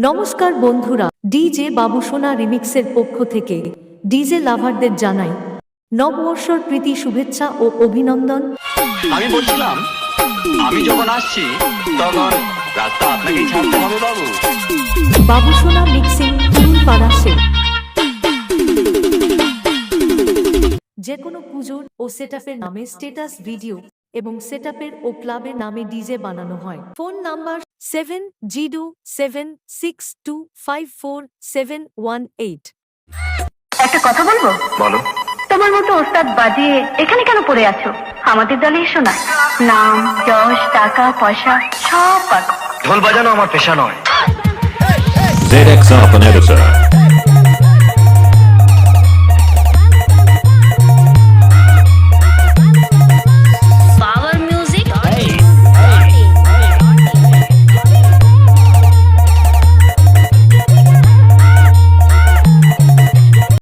নমস্কার বন্ধুরা, ডিজে বাবুসোনা রিমিক্সের পক্ষ থেকে ডিজে লাভারদের জানাই নববর্ষর প্রীতি শুভেচ্ছা ও অভিনন্দন। আমি বলছিলাম, আমি যখন আসছি তখন রাস্তা আপনাকেই ছাড়তে হবে বাবু। বাবুসোনা মিক্সিং পাড়া সে যে কোনো পুজোর ও সেটআপের নামে স্ট্যাটাস ভিডিও এবং সেটআপের ও ক্লাবের নামে ডিজে বানানো হয়। Phone number 7072544718। একটা কথা বলবো? বলো। তোমার মতো ওস্তাদ বাজিয়ে এখানে কেন পড়ে আছো? আমাদের দলে এসো না। নাম, যশ, টাকা, পয়সা সব পাবো। ঢোল বাজানো আমার পেশা নয়। ZX Up and Editor.